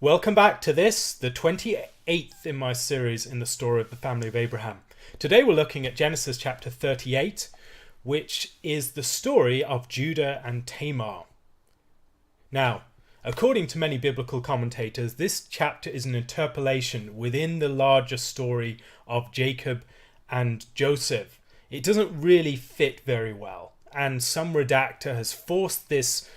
Welcome back to this, the 28th in my series in the story of the family of Abraham. Today we're looking at Genesis chapter 38, which is the story of Judah and Tamar. Now, according to many biblical commentators, this chapter is an interpolation within the larger story of Jacob and Joseph. It doesn't really fit very well, and some redactor has forced this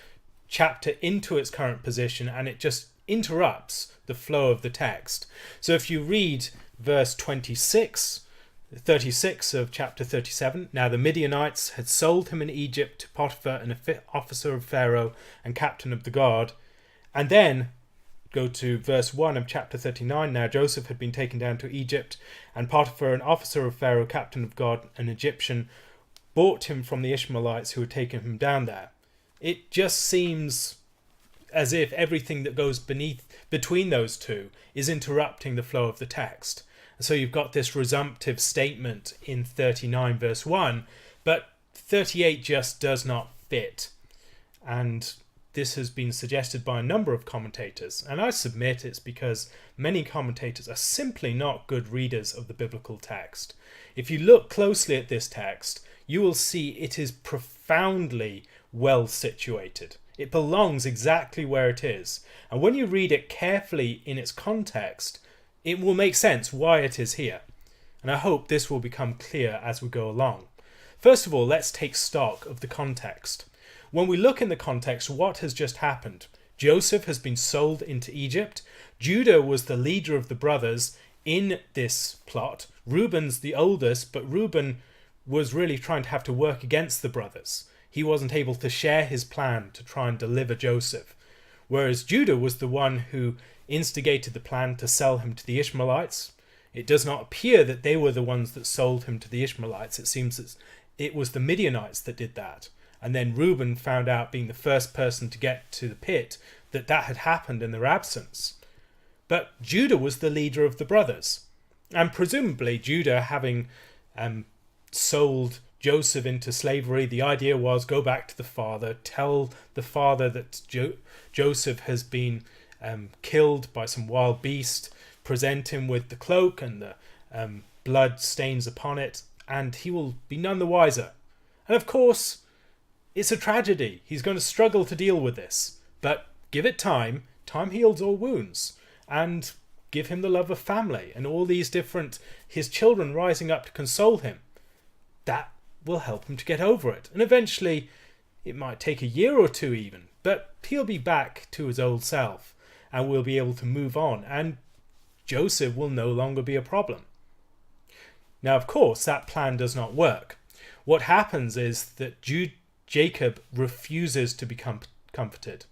chapter into its current position, and it just interrupts the flow of the text. So if you read verse 36 of chapter 37, now the Midianites had sold him in Egypt to Potiphar, an officer of Pharaoh and captain of the guard. And then go to verse 1 of chapter 39. Now Joseph had been taken down to Egypt, and Potiphar, an officer of Pharaoh, captain of guard, an Egyptian, bought him from the Ishmaelites who had taken him down there. It just seems as if everything that goes between those two is interrupting the flow of the text. And so you've got this resumptive statement in 39 verse 1, but 38 just does not fit. And this has been suggested by a number of commentators, and I submit it's because many commentators are simply not good readers of the biblical text. If you look closely at this text, you will see it is profoundly well situated. It belongs exactly where it is. And when you read it carefully in its context, it will make sense why it is here. And I hope this will become clear as we go along. First of all, let's take stock of the context. When we look in the context, what has just happened? Joseph has been sold into Egypt. Judah was the leader of the brothers in this plot. Reuben's the oldest, but Reuben was really trying to have to work against the brothers. He wasn't able to share his plan to try and deliver Joseph. Whereas Judah was the one who instigated the plan to sell him to the Ishmaelites. It does not appear that they were the ones that sold him to the Ishmaelites. It seems that it was the Midianites that did that. And then Reuben found out, being the first person to get to the pit, that had happened in their absence. But Judah was the leader of the brothers. And presumably Judah, having sold Joseph into slavery, the idea was go back to the father, tell the father that Joseph has been killed by some wild beast, present him with the cloak and the blood stains upon it, and he will be none the wiser. And of course, it's a tragedy. He's going to struggle to deal with this, but give it time. Time heals all wounds. And give him the love of family and all these different, his children rising up to console him. That will help him to get over it. And eventually, it might take a year or two even, but he'll be back to his old self and we'll be able to move on, and Joseph will no longer be a problem. Now, of course, that plan does not work. What happens is that Jacob refuses to be comforted,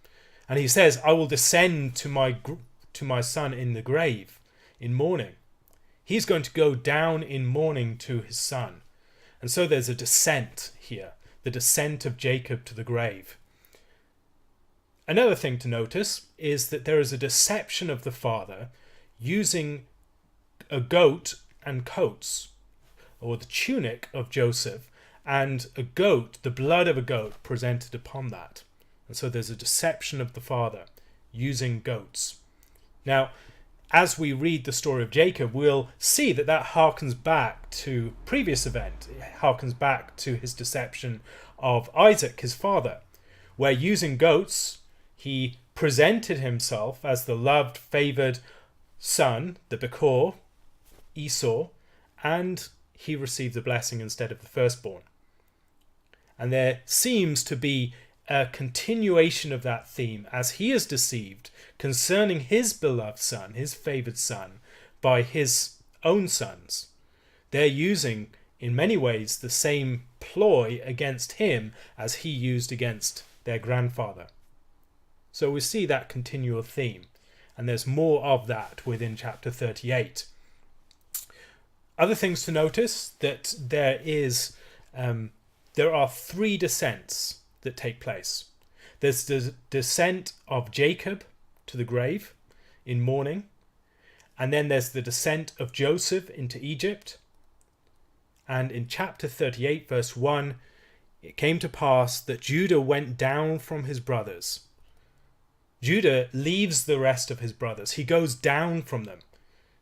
and he says, I will descend to my son in the grave in mourning. He's going to go down in mourning to his son. And so there's a descent here, the descent of Jacob to the grave. Another thing to notice is that there is a deception of the father using a goat and coats, or the tunic of Joseph, and a goat, the blood of a goat, presented upon that. And so there's a deception of the father using goats. Now, as we read the story of Jacob, we'll see that harkens back to previous event. It harkens back to his deception of Isaac, his father, where using goats, he presented himself as the loved, favoured son, the Bekor, Esau, and he received the blessing instead of the firstborn. And there seems to be a continuation of that theme as he is deceived concerning his beloved son, his favoured son, by his own sons. They're using, in many ways, the same ploy against him as he used against their grandfather. So we see that continual theme, and there's more of that within chapter 38. Other things to notice, that there are three descents that take place. There's the descent of Jacob to the grave in mourning, and then there's the descent of Joseph into Egypt. And in chapter 38 verse 1, it came to pass that Judah went down from his brothers. Judah leaves the rest of his brothers. He goes down from them.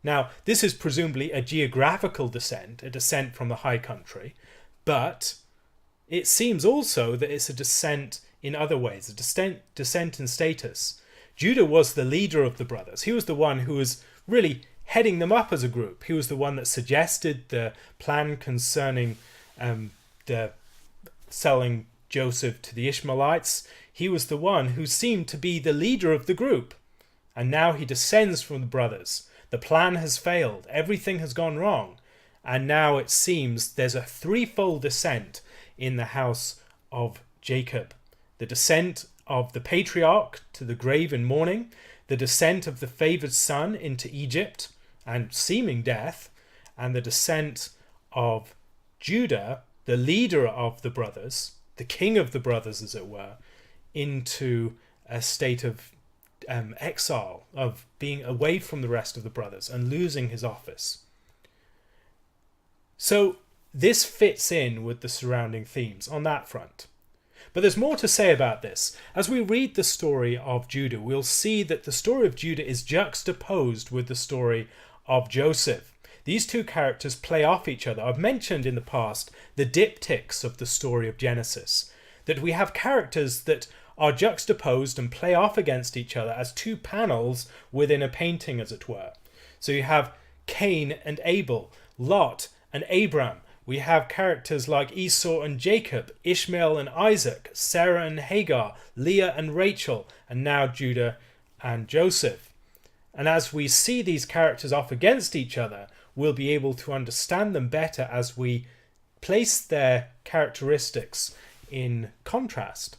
Now, this is presumably a geographical descent, a descent from the high country, but it seems also that it's a descent in other ways, a descent in status. Judah was the leader of the brothers. He was the one who was really heading them up as a group. He was the one that suggested the plan concerning the selling Joseph to the Ishmaelites. He was the one who seemed to be the leader of the group. And now he descends from the brothers. The plan has failed. Everything has gone wrong. And now it seems there's a threefold descent in the house of Jacob. The descent of the patriarch to the grave in mourning, the descent of the favored son into Egypt and seeming death, and the descent of Judah, the leader of the brothers, the king of the brothers as it were, into a state of exile, of being away from the rest of the brothers and losing his office. So this fits in with the surrounding themes on that front. But there's more to say about this. As we read the story of Judah, we'll see that the story of Judah is juxtaposed with the story of Joseph. These two characters play off each other. I've mentioned in the past the diptychs of the story of Genesis, that we have characters that are juxtaposed and play off against each other as two panels within a painting, as it were. So you have Cain and Abel, Lot and Abram. We have characters like Esau and Jacob, Ishmael and Isaac, Sarah and Hagar, Leah and Rachel, and now Judah and Joseph. And as we see these characters off against each other, we'll be able to understand them better as we place their characteristics in contrast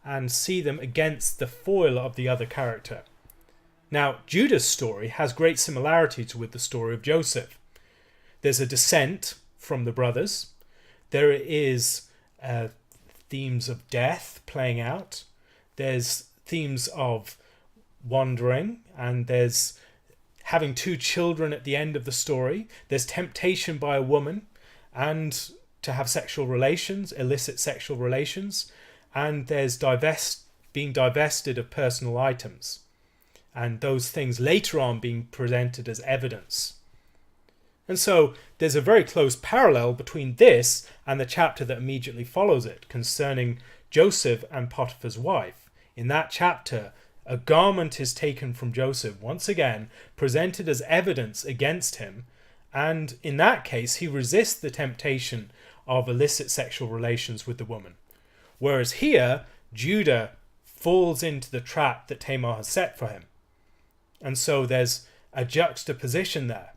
and see them against the foil of the other character. Now, Judah's story has great similarities with the story of Joseph. There's a descent from the brothers. There is themes of death playing out. There's themes of wandering, and there's having two children at the end of the story. There's temptation by a woman and to have sexual relations, illicit sexual relations, and there's being divested of personal items, and those things later on being presented as evidence. And so there's a very close parallel between this and the chapter that immediately follows it concerning Joseph and Potiphar's wife. In that chapter, a garment is taken from Joseph, once again presented as evidence against him, and in that case he resists the temptation of illicit sexual relations with the woman. Whereas here, Judah falls into the trap that Tamar has set for him. And so there's a juxtaposition there.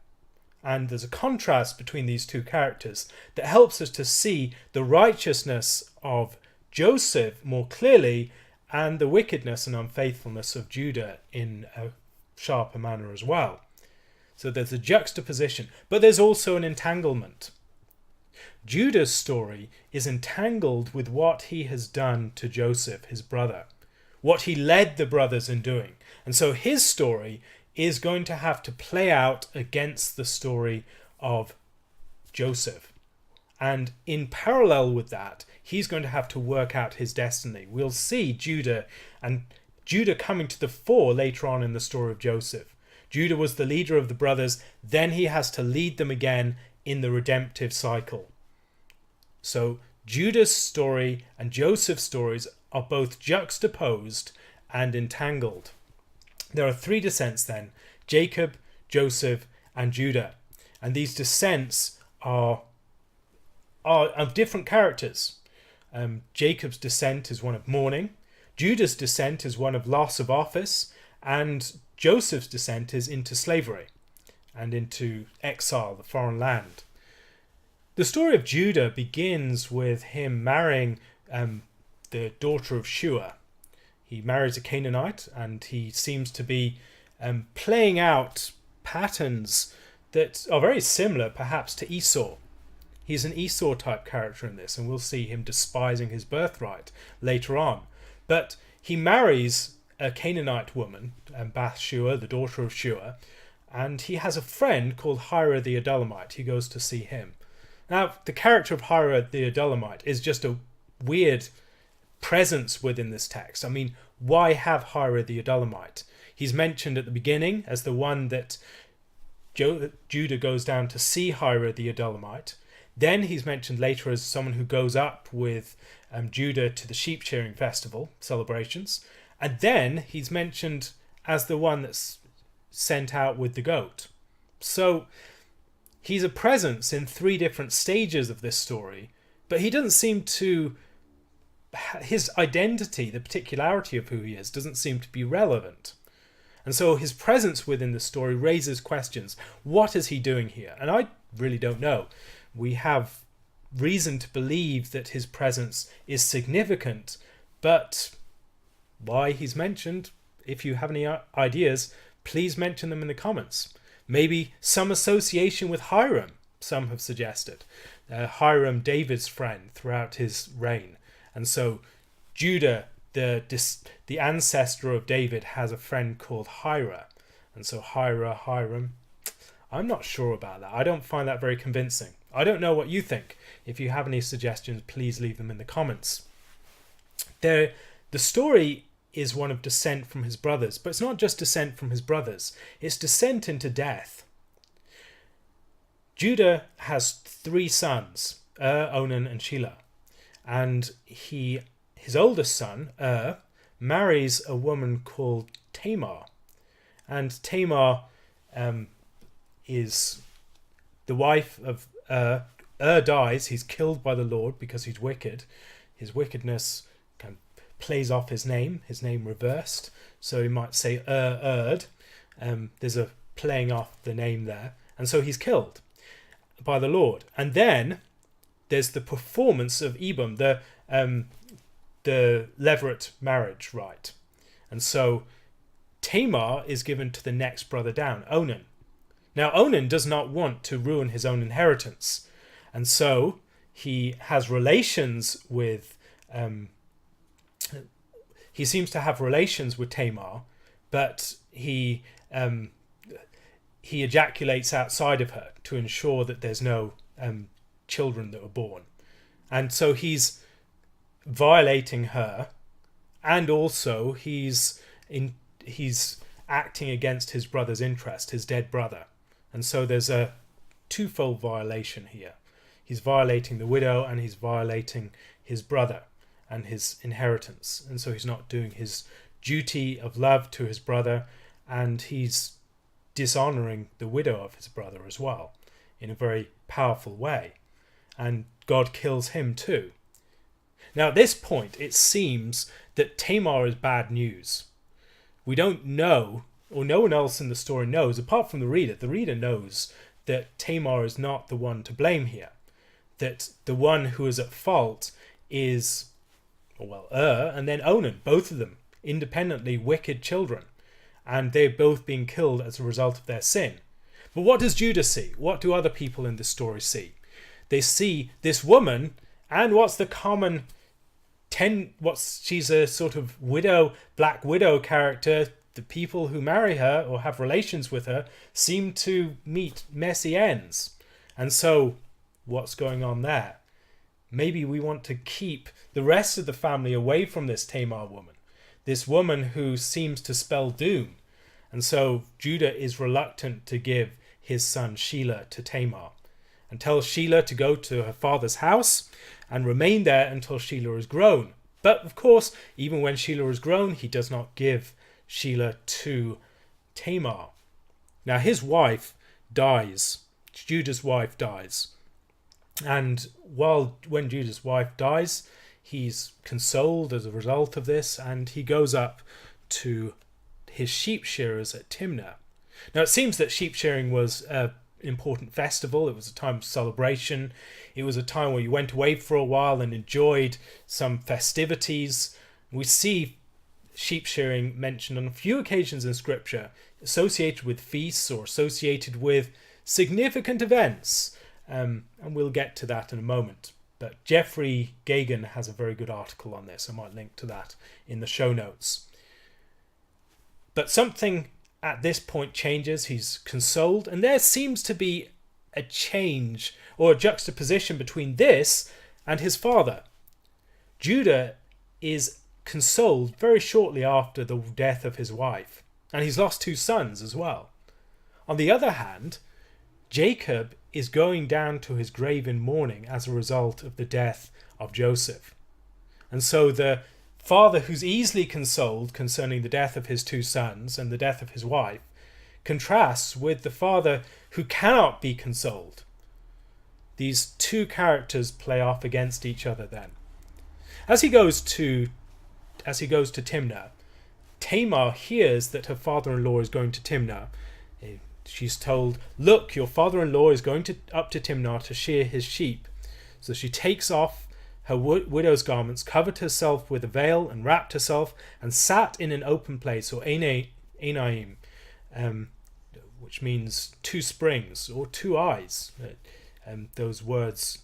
And there's a contrast between these two characters that helps us to see the righteousness of Joseph more clearly and the wickedness and unfaithfulness of Judah in a sharper manner as well. So there's a juxtaposition, but there's also an entanglement. Judah's story is entangled with what he has done to Joseph, his brother, what he led the brothers in doing. And so his story is going to have to play out against the story of Joseph. And in parallel with that, he's going to have to work out his destiny. We'll see Judah coming to the fore later on in the story of Joseph. Judah was the leader of the brothers, then he has to lead them again in the redemptive cycle. So Judah's story and Joseph's stories are both juxtaposed and entangled. There are three descents then: Jacob, Joseph, and Judah. And these descents are of different characters. Jacob's descent is one of mourning, Judah's descent is one of loss of office, and Joseph's descent is into slavery and into exile, the foreign land. The story of Judah begins with him marrying the daughter of Shua. He marries a Canaanite, and he seems to be playing out patterns that are very similar perhaps to Esau. He's an Esau type character in this, and we'll see him despising his birthright later on. But he marries a Canaanite woman, Bathsheba, the daughter of Shua, and he has a friend called Hira the Adullamite. He goes to see him. Now, the character of Hira the Adullamite is just a weird presence within this text. I mean, why have Hira the Adullamite? He's mentioned at the beginning as the one that Judah goes down to see Hira the Adullamite. Then he's mentioned later as someone who goes up with Judah to the sheep shearing festival celebrations. And then he's mentioned as the one that's sent out with the goat. So he's a presence in 3 different stages of this story, but he doesn't seem to... his identity, the particularity of who he is, doesn't seem to be relevant. And so his presence within the story raises questions. What is he doing here? And I really don't know. We have reason to believe that his presence is significant, but why he's mentioned, if you have any ideas, please mention them in the comments. Maybe some association with Hiram, some have suggested. Hiram, David's friend throughout his reign. And so Judah, the ancestor of David, has a friend called Hira. And so Hiram, I'm not sure about that. I don't find that very convincing. I don't know what you think. If you have any suggestions, please leave them in the comments. The story is one of descent from his brothers, but it's not just descent from his brothers. It's descent into death. Judah has 3 sons, Onan and Shelah. And his oldest son, marries a woman called Tamar. And Tamar is the wife of dies. He's killed by the Lord because he's wicked. His wickedness kind of plays off his name reversed. So you might say Erd. There's a playing off the name there. And so he's killed by the Lord. And then there's the performance of Ebam, the levirate marriage rite. And so Tamar is given to the next brother down, Onan. Now Onan does not want to ruin his own inheritance. And so he has relations with... he seems to have relations with Tamar, but he ejaculates outside of her to ensure that there's no children that were born. And so he's violating her, and also he's acting against his brother's interest, his dead brother. And so there's a twofold violation here. He's violating the widow and he's violating his brother and his inheritance. And so he's not doing his duty of love to his brother, and he's dishonoring the widow of his brother as well in a very powerful way. And God kills him too. Now at this point it seems that Tamar is bad news. We don't know, or no one else in the story knows, apart from the reader. The reader knows that Tamar is not the one to blame here. That the one who is at fault is, and then Onan, both of them, independently wicked children. And they're both being killed as a result of their sin. But what does Judah see? What do other people in the story see? They see this woman, and what's the common... she's a sort of widow, black widow character. The people who marry her or have relations with her seem to meet messy ends. And so, what's going on there? Maybe we want to keep the rest of the family away from this Tamar woman. This woman who seems to spell doom. And so, Judah is reluctant to give his son Shelah to Tamar, and tells Shelah to go to her father's house and remain there until Shelah is grown. But of course, even when Shelah is grown, he does not give Shelah to Tamar. Now his wife dies. Judah's wife dies. And when Judah's wife dies, he's consoled as a result of this, and he goes up to his sheep shearers at Timnah. Now it seems that sheep shearing was an important festival. It was a time of celebration. It was a time where you went away for a while and enjoyed some festivities. We see sheep shearing mentioned on a few occasions in Scripture, associated with feasts or associated with significant events. And we'll get to that in a moment. But Jeffrey Gagan has a very good article on this. I might link to that in the show notes. But something at this point changes. He's consoled, and there seems to be a change or a juxtaposition between this and his father. Judah is consoled very shortly after the death of his wife, and he's lost 2 sons as well. On the other hand, Jacob is going down to his grave in mourning as a result of the death of Joseph. And so the father who's easily consoled concerning the death of his 2 sons and the death of his wife contrasts with the father who cannot be consoled. These 2 characters play off against each other then. As he goes to Timnah, Tamar hears that her father-in-law is going to Timnah. She's told, "Look, your father-in-law is going up to Timnah to shear his sheep." So she takes off her widow's garments, covered herself with a veil, and wrapped herself, and sat in an open place, or Enaim, which means 2 springs, or 2 eyes. Those words,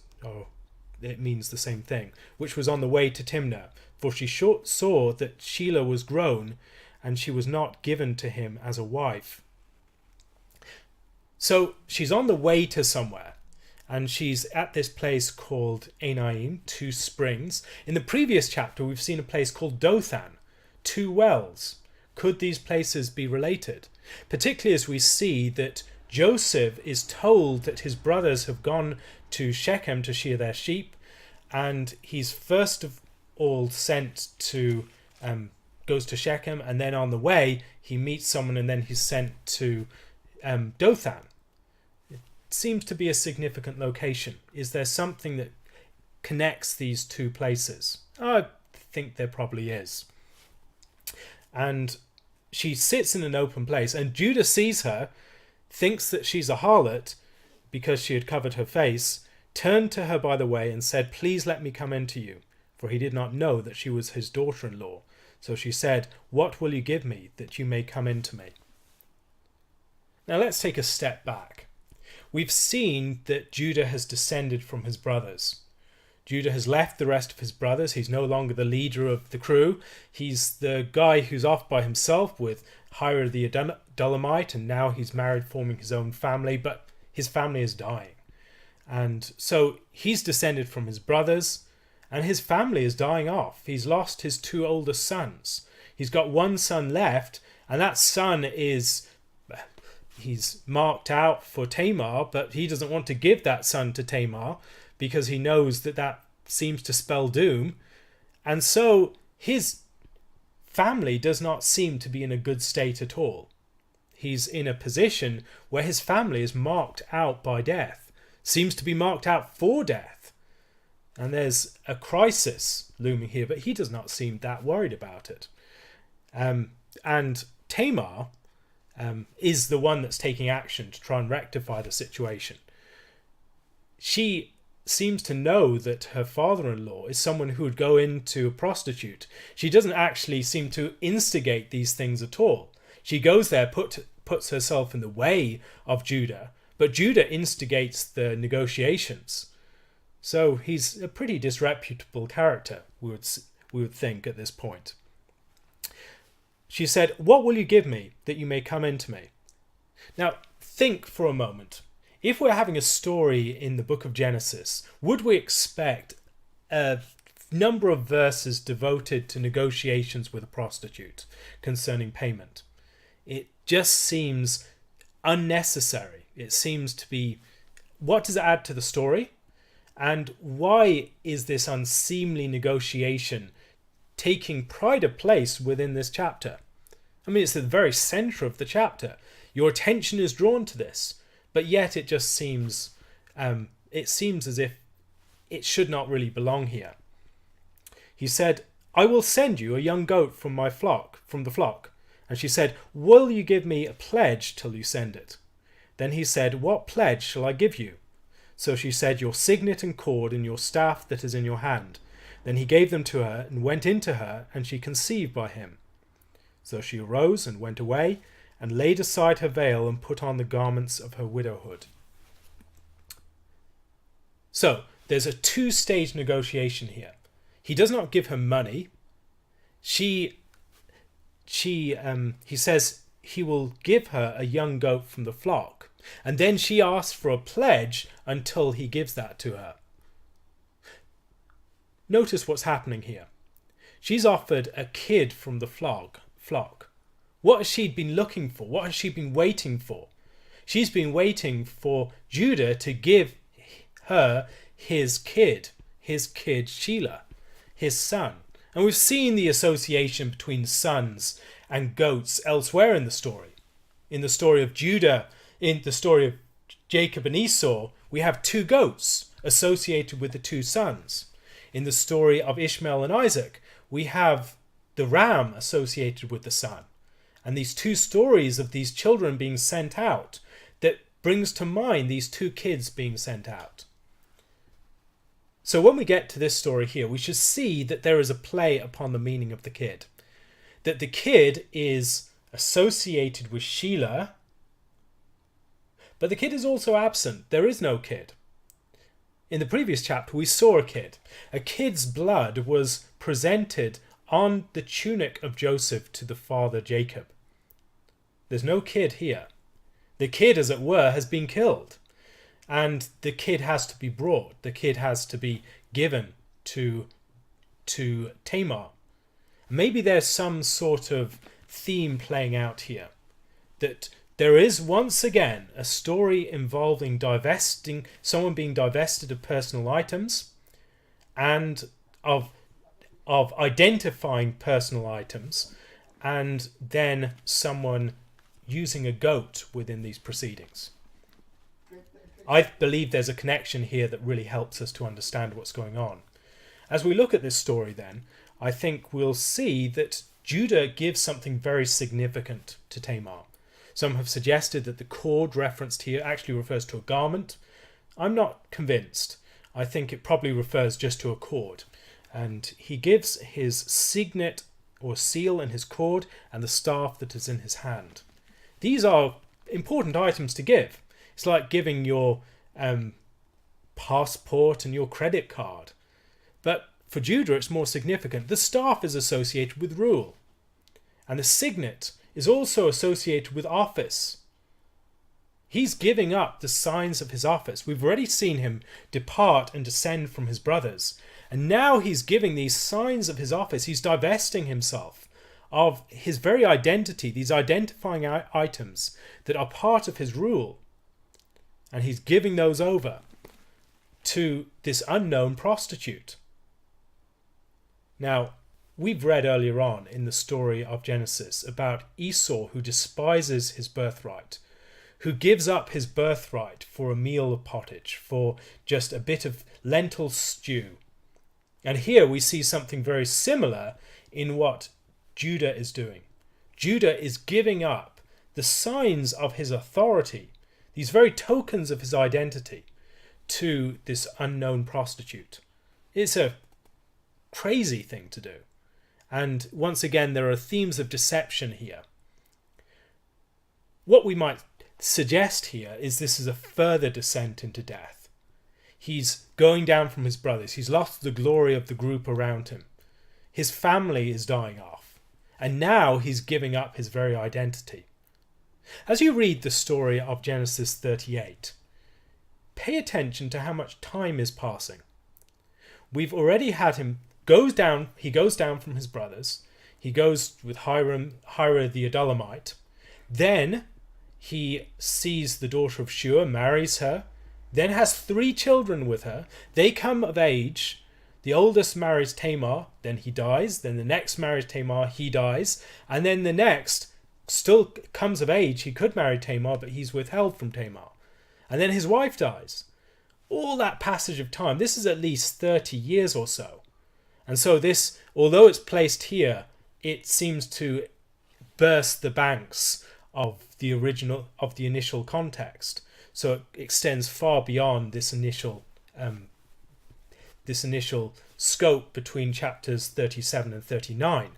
it means the same thing, which was on the way to Timnah. For she saw that Shelah was grown, and she was not given to him as a wife. So she's on the way to somewhere, and she's at this place called Enaim, 2 springs. In the previous chapter, we've seen a place called Dothan, 2 wells. Could these places be related? Particularly as we see that Joseph is told that his brothers have gone to Shechem to shear their sheep, and he's first of all sent to, goes to Shechem, and then on the way he meets someone, and then he's sent to Dothan. Seems to be a significant location. Is there something that connects these 2 places? I think there probably is. And she sits in an open place, and Judah sees her, thinks that she's a harlot because she had covered her face, turned to her by the way and said, "Please let me come in to you," for he did not know that she was his daughter-in-law. So she said, "What will you give me that you may come in to me?" Now let's take a step back. We've seen that Judah has descended from his brothers. Judah has left the rest of his brothers. He's no longer the leader of the crew. He's the guy who's off by himself with Hira the Adullamite, and now he's married, forming his own family, but his family is dying. And so he's descended from his brothers, and his family is dying off. He's lost his 2 oldest sons. He's got 1 son left, and that son he's marked out for Tamar, but he doesn't want to give that son to Tamar because he knows that seems to spell doom. And so his family does not seem to be in a good state at all. He's in a position where his family is marked out by death, seems to be marked out for death. And there's a crisis looming here, but he does not seem that worried about it. And Tamar is the one that's taking action to try and rectify the situation. She seems to know that her father-in-law is someone who would go into a prostitute. She doesn't actually seem to instigate these things at all. She goes there, puts herself in the way of Judah, but Judah instigates the negotiations. So he's a pretty disreputable character, we would think at this point. She said, "What will you give me that you may come in to me?" Now, think for a moment. If we're having a story in the book of Genesis, would we expect a number of verses devoted to negotiations with a prostitute concerning payment? It just seems unnecessary. It seems to be, what does it add to the story? And why is this unseemly negotiation taking pride of place within this chapter? I mean, it's the very center of the chapter. Your attention is drawn to this, but yet it just seems, as if it should not really belong here. He said, "I will send you a young goat from the flock. And she said, "Will you give me a pledge till you send it?" Then he said, "What pledge shall I give you?" So she said, "Your signet and cord and your staff that is in your hand." Then he gave them to her and went into her, and she conceived by him. So she arose and went away, and laid aside her veil and put on the garments of her widowhood. So there's a 2-stage negotiation here. He does not give her money. He says he will give her a young goat from the flock, and then she asks for a pledge until he gives that to her. Notice what's happening here. She's offered a kid from the flock. What has she been looking for? What has she been waiting for? She's been waiting for Judah to give her his kid Shelah, his son. And we've seen the association between sons and goats elsewhere in the story. In the story of Judah, in the story of Jacob and Esau, we have two goats associated with the two sons. In the story of Ishmael and Isaac, we have the ram associated with the son. And these two stories of these children being sent out, that brings to mind these two kids being sent out. So when we get to this story here, we should see that there is a play upon the meaning of the kid. That the kid is associated with Shelah, but the kid is also absent. There is no kid. In the previous chapter, we saw a kid. A kid's blood was presented on the tunic of Joseph to the father Jacob. There's no kid here. The kid, as it were, has been killed. And the kid has to be brought. The kid has to be given to Tamar. Maybe there's some sort of theme playing out here. That there is once again a story involving someone being divested of personal items and of identifying personal items, and then someone using a goat within these proceedings. I believe there's a connection here that really helps us to understand what's going on. As we look at this story then, I think we'll see that Judah gives something very significant to Tamar. Some have suggested that the cord referenced here actually refers to a garment. I'm not convinced. I think it probably refers just to a cord. And he gives his signet or seal in his cord and the staff that is in his hand. These are important items to give. It's like giving your passport and your credit card. But for Judah, it's more significant. The staff is associated with rule. And the signet is also associated with office. He's giving up the signs of his office. We've already seen him depart and descend from his brothers. And now he's giving these signs of his office. He's divesting himself of his very identity, these identifying items that are part of his rule. And he's giving those over to this unknown prostitute. Now, we've read earlier on in the story of Genesis about Esau, who despises his birthright, who gives up his birthright for a meal of pottage, for just a bit of lentil stew. And here we see something very similar in what Judah is doing. Judah is giving up the signs of his authority, these very tokens of his identity, to this unknown prostitute. It's a crazy thing to do. And once again, there are themes of deception here. What we might suggest here is this is a further descent into death. He's going down from his brothers. He's lost the glory of the group around him. His family is dying off. And now he's giving up his very identity. As you read the story of Genesis 38, pay attention to how much time is passing. We've already had him he goes down from his brothers. He goes with Hira the Adullamite. Then he sees the daughter of Shua, marries her, then has 3 children with her. They come of age. The oldest marries Tamar, then he dies. Then the next marries Tamar, he dies. And then the next still comes of age. He could marry Tamar, but he's withheld from Tamar. And then his wife dies. All that passage of time, this is at least 30 years or so. And so this, although it's placed here, it seems to burst the banks of the initial context. So it extends far beyond this initial scope between chapters 37 and 39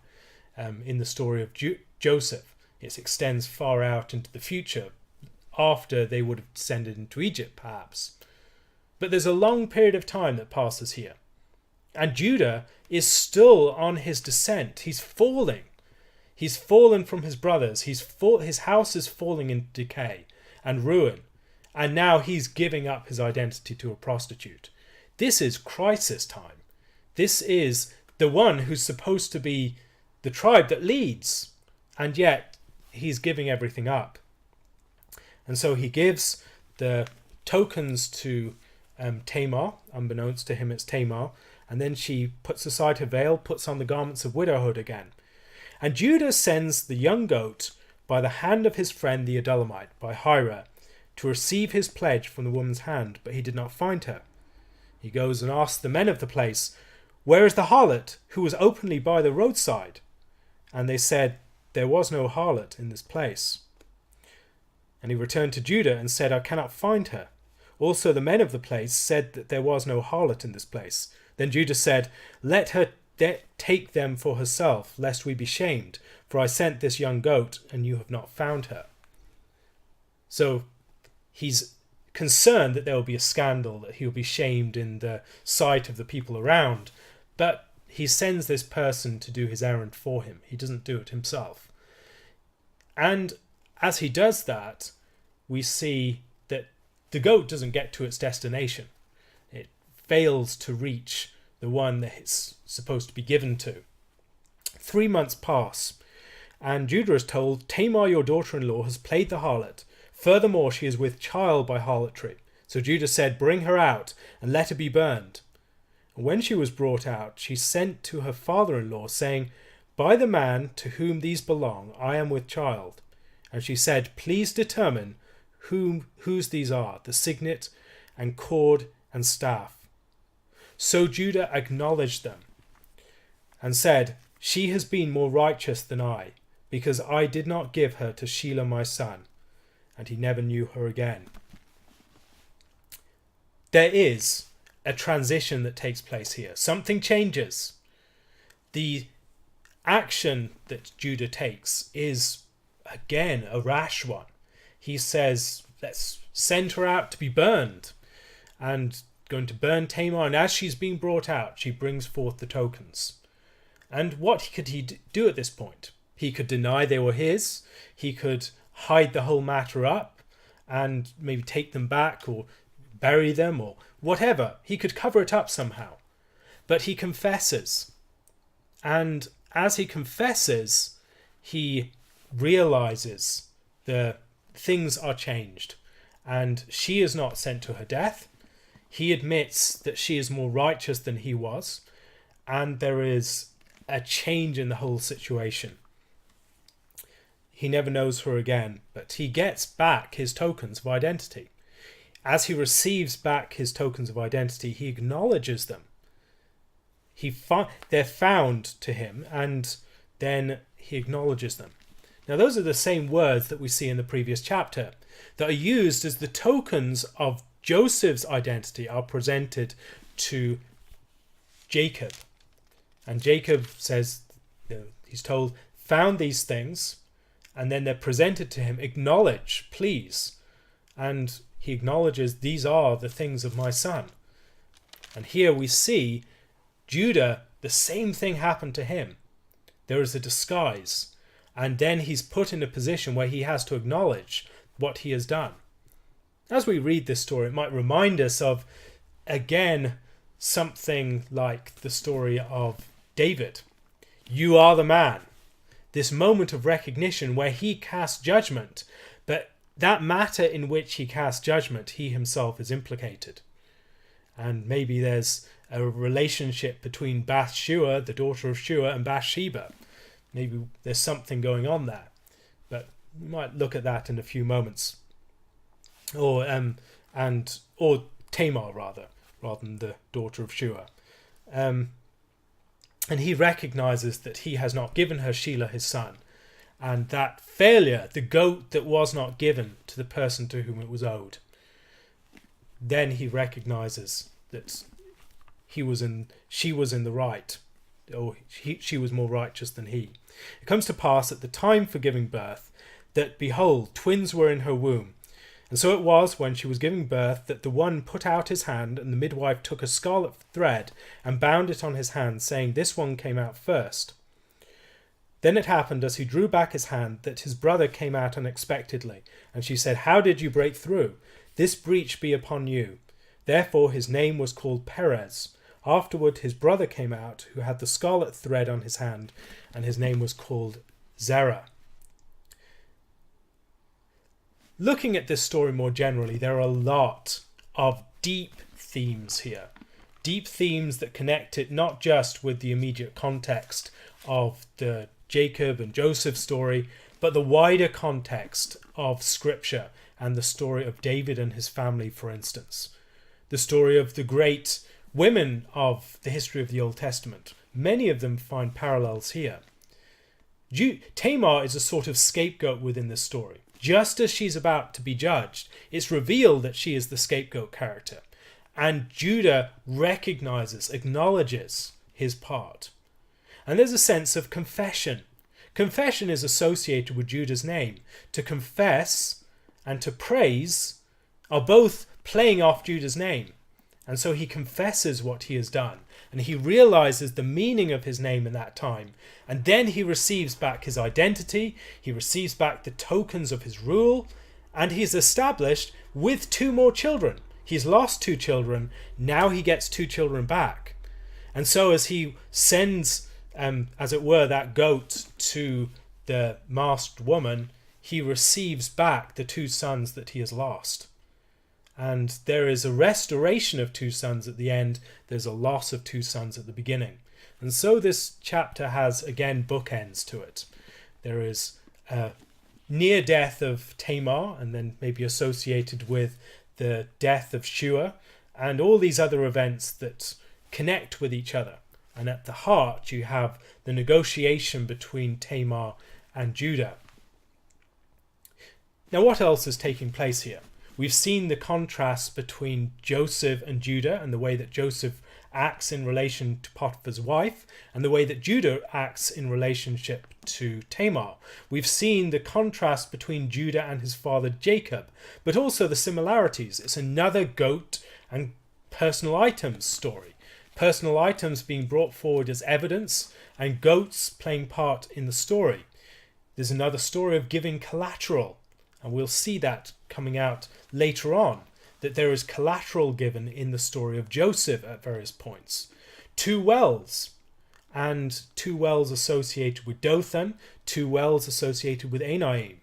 in the story of Joseph. It extends far out into the future, after they would have descended into Egypt, perhaps. But there's a long period of time that passes here. And Judah is still on his descent. He's falling. He's fallen from his brothers. His house is falling in decay and ruin. And now he's giving up his identity to a prostitute. This is crisis time. This is the one who's supposed to be the tribe that leads, and yet he's giving everything up. And so he gives the tokens to Tamar. Unbeknownst to him, it's Tamar. And then she puts aside her veil, puts on the garments of widowhood again. And Judah sends the young goat by the hand of his friend the Adullamite, by Hira, to receive his pledge from the woman's hand, but he did not find her. He goes and asks the men of the place, "Where is the harlot who was openly by the roadside?" And they said, "There was no harlot in this place." And he returned to Judah and said, "I cannot find her." Also the men of the place said that there was no harlot in this place. Then Judah said, "Let her take them for herself, lest we be shamed. For I sent this young goat, and you have not found her." So he's concerned that there will be a scandal, that he will be shamed in the sight of the people around. But he sends this person to do his errand for him. He doesn't do it himself. And as he does that, we see that the goat doesn't get to its destination. It fails to reach the one that it's supposed to be given to. 3 months pass, and Judah is told, "Tamar, your daughter-in-law, has played the harlot. Furthermore, she is with child by harlotry." So Judah said, "Bring her out, and let her be burned." And when she was brought out, she sent to her father-in-law, saying, "By the man to whom these belong, I am with child." And she said, "Please determine whose these are, the signet, and cord, and staff." So Judah acknowledged them, and said, "She has been more righteous than I, because I did not give her to Shelah my son." And he never knew her again. There is a transition that takes place here. Something changes. The action that Judah takes is, again, a rash one. He says, "Let's send her out to be burned," and going to burn Tamar. And as she's being brought out, she brings forth the tokens. And what could he do at this point? He could deny they were his. He could hide the whole matter up and maybe take them back or bury them or whatever. He could cover it up somehow. But he confesses. And as he confesses, he realizes the things are changed. And she is not sent to her death. He admits that she is more righteous than he was. And there is a change in the whole situation. He never knows her again, but he gets back his tokens of identity. As he receives back his tokens of identity, he acknowledges them. They're found to him, and then he acknowledges them. Now, those are the same words that we see in the previous chapter that are used as the tokens of Joseph's identity are presented to Jacob. And Jacob says, he's told, "Found these things," and then they're presented to him. "Acknowledge, please." And he acknowledges, "These are the things of my son." And here we see Judah, the same thing happened to him. There is a disguise. And then he's put in a position where he has to acknowledge what he has done. As we read this story, it might remind us of, again, something like the story of David. You are the man. This moment of recognition where he casts judgment, but that matter in which he casts judgment, he himself is implicated. And maybe there's a relationship between Bathsheba, the daughter of Shua, and Bathsheba. Maybe there's something going on there. But we might look at that in a few moments. Or Tamar rather than the daughter of Shua. And he recognizes that he has not given her Shelah his son, and that failure, the goat that was not given to the person to whom it was owed. Then he recognizes that she was in the right, or she was more righteous than he. It comes to pass at the time for giving birth that, behold, twins were in her womb. And so it was, when she was giving birth, that the one put out his hand, and the midwife took a scarlet thread and bound it on his hand, saying, "This one came out first." Then it happened, as he drew back his hand, that his brother came out unexpectedly. And she said, "How did you break through? This breach be upon you." Therefore his name was called Perez. Afterward, his brother came out, who had the scarlet thread on his hand, and his name was called Zerah. Looking at this story more generally, there are a lot of deep themes here. Deep themes that connect it not just with the immediate context of the Jacob and Joseph story, but the wider context of Scripture and the story of David and his family, for instance. The story of the great women of the history of the Old Testament. Many of them find parallels here. Tamar is a sort of scapegoat within this story. Just as she's about to be judged, it's revealed that she is the scapegoat character. And Judah recognizes, acknowledges his part. And there's a sense of confession. Confession is associated with Judah's name. To confess and to praise are both playing off Judah's name. And so he confesses what he has done. And he realizes the meaning of his name in that time. And then he receives back his identity. He receives back the tokens of his rule. And he's established with 2 more children. He's lost 2 children. Now he gets 2 children back. And so as he sends, as it were, that goat to the masked woman, he receives back the 2 sons that he has lost. And there is a restoration of 2 sons at the end. There's a loss of 2 sons at the beginning. And so this chapter has, again, bookends to it. There is a near death of Tamar, and then maybe associated with the death of Shua, and all these other events that connect with each other. And at the heart, you have the negotiation between Tamar and Judah. Now, what else is taking place here? We've seen the contrast between Joseph and Judah, and the way that Joseph acts in relation to Potiphar's wife, and the way that Judah acts in relationship to Tamar. We've seen the contrast between Judah and his father Jacob, but also the similarities. It's another goat and personal items story. Personal items being brought forward as evidence, and goats playing part in the story. There's another story of giving collateral, and we'll see that coming out later on, that there is collateral given in the story of Joseph at various points. 2 wells, and 2 wells associated with Dothan, 2 wells associated with Anaim.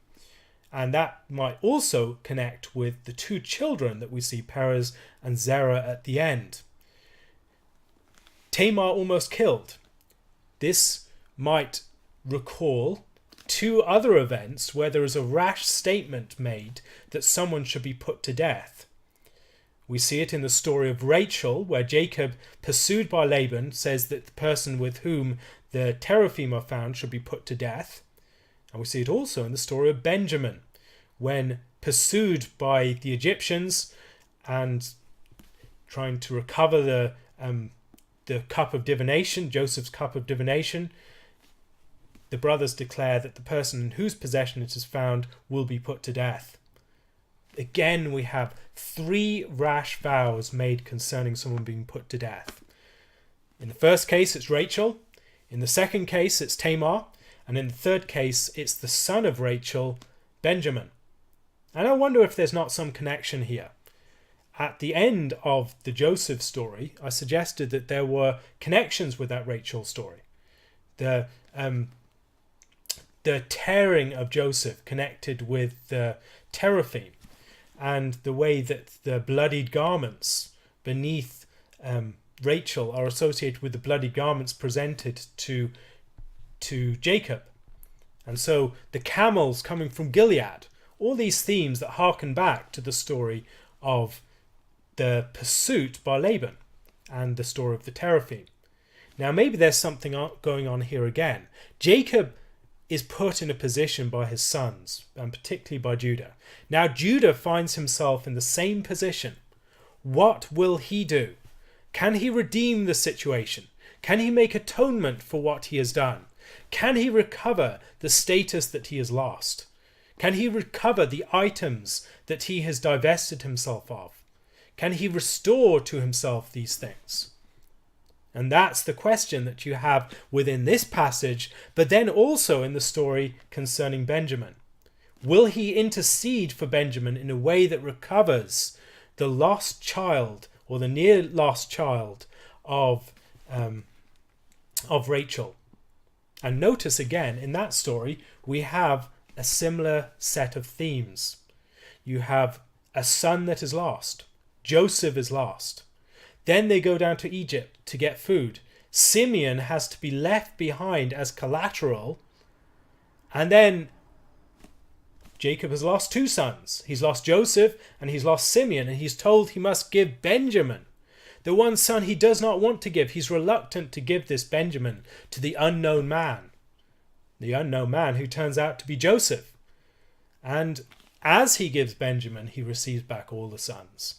And that might also connect with the 2 children that we see, Perez and Zerah, at the end. Tamar almost killed. This might recall 2 other events where there is a rash statement made that someone should be put to death. We see it in the story of Rachel, where Jacob, pursued by Laban, says that the person with whom the teraphim are found should be put to death. And we see it also in the story of Benjamin, when pursued by the Egyptians and trying to recover the cup of divination, Joseph's cup of divination, the brothers declare that the person in whose possession it is found will be put to death. Again, we have 3 rash vows made concerning someone being put to death. In the first case, it's Rachel. In the second case, it's Tamar. And in the third case, it's the son of Rachel, Benjamin. And I wonder if there's not some connection here. At the end of the Joseph story, I suggested that there were connections with that Rachel story. The tearing of Joseph connected with the teraphim, and the way that the bloodied garments beneath Rachel are associated with the bloodied garments presented to Jacob. And so the camels coming from Gilead, all these themes that harken back to the story of the pursuit by Laban and the story of the teraphim. Now maybe there's something going on here again. Jacob is put in a position by his sons, and particularly by Judah. Now Judah finds himself in the same position. What will he do? Can he redeem the situation? Can he make atonement for what he has done? Can he recover the status that he has lost? Can he recover the items that he has divested himself of? Can he restore to himself these things? And that's the question that you have within this passage, but then also in the story concerning Benjamin. Will he intercede for Benjamin in a way that recovers the lost child, or the near lost child, of Rachel. And notice again, in that story, we have a similar set of themes. You have a son that is lost. Joseph is lost. Then they go down to Egypt to get food. Simeon has to be left behind as collateral. And then Jacob has lost two sons. He's lost Joseph and he's lost Simeon, and he's told he must give Benjamin. The one son he does not want to give. He's reluctant to give this Benjamin to the unknown man. The unknown man who turns out to be Joseph. And as he gives Benjamin, he receives back all the sons.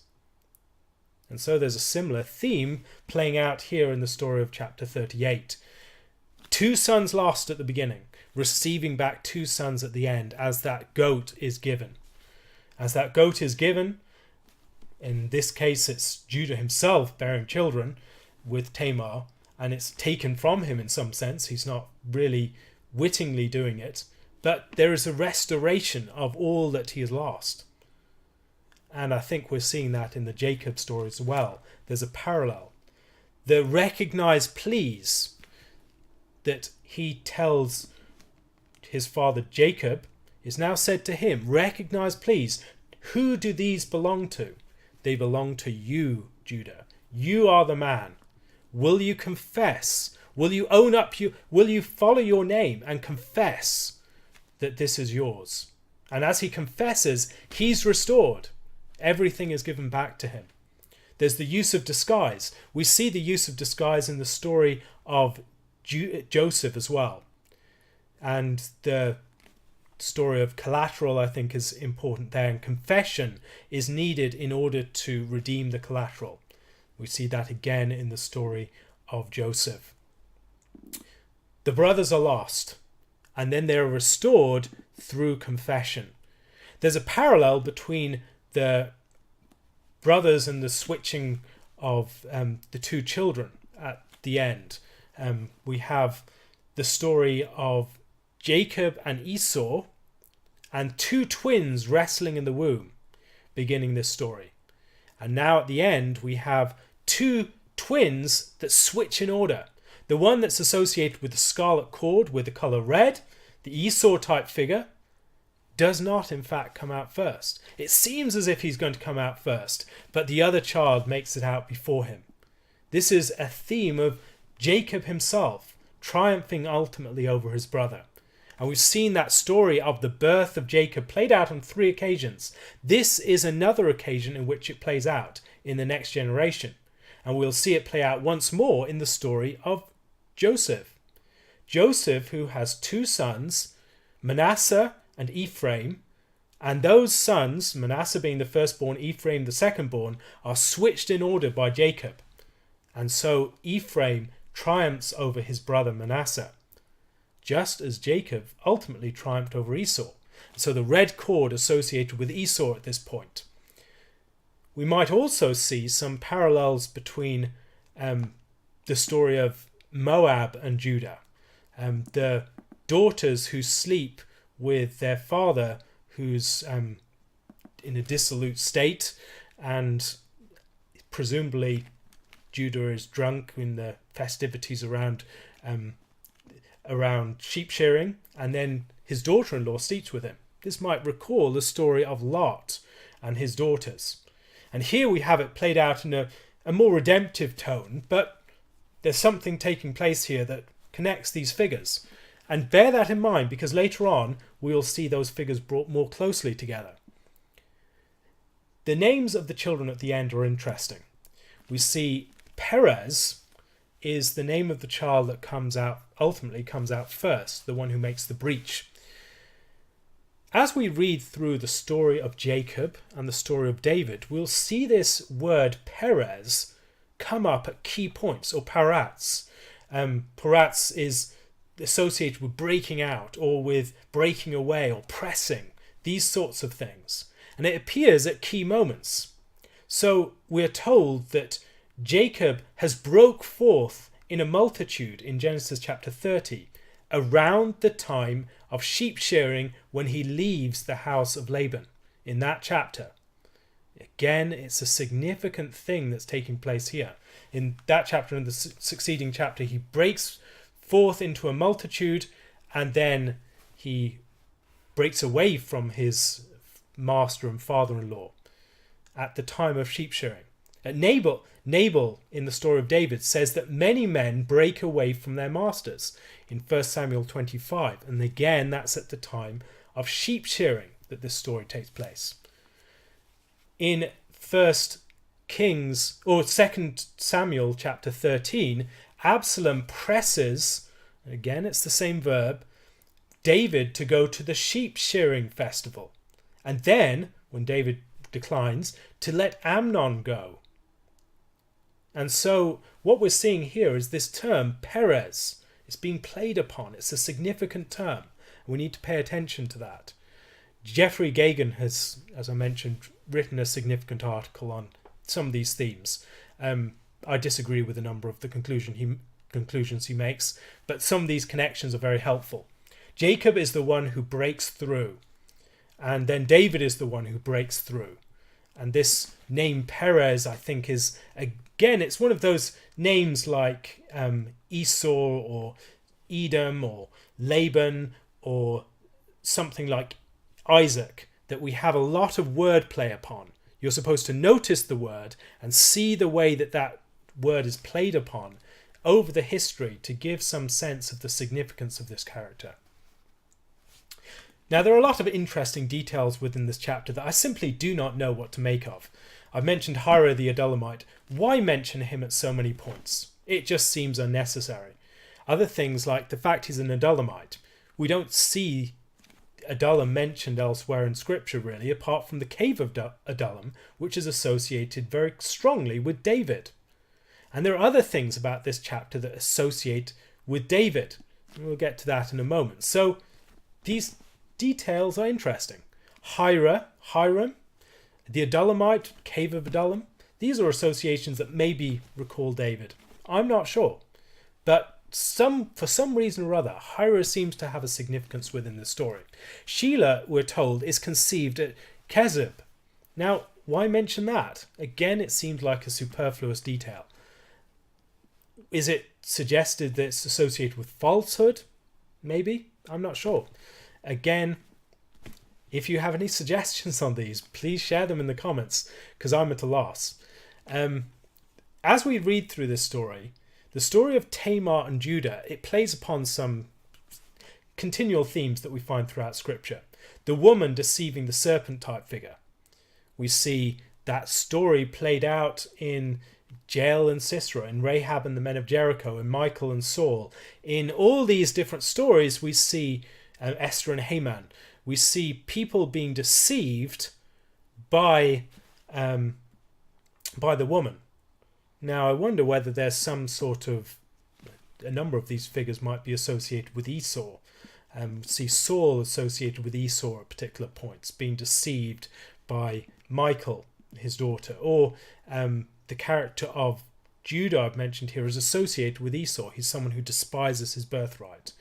And so there's a similar theme playing out here in the story of chapter 38. Two sons lost at the beginning, receiving back two sons at the end as that goat is given. As that goat is given, in this case it's Judah himself bearing children with Tamar, and it's taken from him in some sense. He's not really wittingly doing it, but there is a restoration of all that he has lost. And I think we're seeing that in the Jacob story as well. There's a parallel. The recognized pleas that he tells his father Jacob is now said to him, recognize please, who do these belong to? They belong to you, Judah. You are the man. Will you confess? Will you own up? Will you follow your name and confess that this is yours? And as he confesses, he's restored. Everything is given back to him. There's the use of disguise. We see the use of disguise in the story of Joseph as well. And the story of collateral, I think, is important there. And confession is needed in order to redeem the collateral. We see that again in the story of Joseph. The brothers are lost, and then they're restored through confession. There's a parallel between the brothers and the switching of the two children at the end. We have the story of Jacob and Esau and two twins wrestling in the womb, beginning this story. And now at the end we have two twins that switch in order. The one that's associated with the scarlet cord with the colour red, the Esau type figure, does not in fact come out first. It seems as if he's going to come out first, but the other child makes it out before him. This is a theme of Jacob himself triumphing ultimately over his brother. And we've seen that story of the birth of Jacob played out on 3 occasions. This is another occasion in which it plays out in the next generation. And we'll see it play out once more in the story of Joseph. Joseph, who has 2 sons, Manasseh and Ephraim, and those sons, Manasseh being the firstborn, Ephraim the secondborn, are switched in order by Jacob. And so Ephraim triumphs over his brother Manasseh, just as Jacob ultimately triumphed over Esau. So the red cord associated with Esau at this point. We might also see some parallels between the story of Moab and Judah. The daughters who sleep with their father, who's in a dissolute state, and presumably Judah is drunk in the festivities around sheep shearing, and then his daughter-in-law sleeps with him. This might recall the story of Lot and his daughters. And here we have it played out in a more redemptive tone, but there's something taking place here that connects these figures. And bear that in mind, because later on we will see those figures brought more closely together. The names of the children at the end are interesting. We see Perez is the name of the child that ultimately comes out first, the one who makes the breach. As we read through the story of Jacob and the story of David, we'll see this word Perez come up at key points, or paratz. Paratz is associated with breaking out, or with breaking away, or pressing, these sorts of things. And it appears at key moments. So we're told that Jacob has broke forth in a multitude in Genesis chapter 30 around the time of sheep shearing, when he leaves the house of Laban in that chapter. Again, it's a significant thing that's taking place here. In that chapter and the succeeding chapter, he breaks forth into a multitude, and then he breaks away from his master and father-in-law at the time of sheep shearing. Nabal, in the story of David, says that many men break away from their masters in 1 Samuel 25. And again, that's at the time of sheep shearing that this story takes place. In 2 Samuel chapter 13, Absalom presses, again it's the same verb, David to go to the sheep shearing festival. And then, when David declines, to let Amnon go. And so what we're seeing here is this term, Perez. It's being played upon. It's a significant term. We need to pay attention to that. Jeffrey Gagan has, as I mentioned, written a significant article on some of these themes. I disagree with a number of the conclusions he makes, but some of these connections are very helpful. Jacob is the one who breaks through, and then David is the one who breaks through. And this name Perez, I think, is, again, it's one of those names like Esau or Edom or Laban or something like Isaac, that we have a lot of wordplay upon. You're supposed to notice the word and see the way that that word is played upon over the history to give some sense of the significance of this character. Now, there are a lot of interesting details within this chapter that I simply do not know what to make of. I've mentioned Hira the Adullamite. Why mention him at so many points? It just seems unnecessary. Other things like the fact he's an Adullamite. We don't see Adullam mentioned elsewhere in Scripture, really, apart from the cave of Adullam, which is associated very strongly with David. And there are other things about this chapter that associate with David. We'll get to that in a moment. So these details are interesting. Hiram, the Adullamite, cave of Adullam. These are associations that maybe recall David. I'm not sure. But for some reason or other, Hira seems to have a significance within the story. Sheila, we're told, is conceived at Kezib. Now, why mention that? Again, it seems like a superfluous detail. Is it suggested that it's associated with falsehood? Maybe. I'm not sure. Again, if you have any suggestions on these, please share them in the comments, because I'm at a loss. As we read through this story, the story of Tamar and Judah, it plays upon some continual themes that we find throughout Scripture. The woman deceiving the serpent type figure. We see that story played out in Jael and Sisera, in Rahab and the men of Jericho, in Michael and Saul. In all these different stories, we see Esther and Haman. We see people being deceived by the woman. Now, I wonder whether there's some sort of... a number of these figures might be associated with Esau. See Saul associated with Esau at particular points, being deceived by Michael, his daughter. Or the character of Judah I've mentioned here is associated with Esau. He's someone who despises his birthright.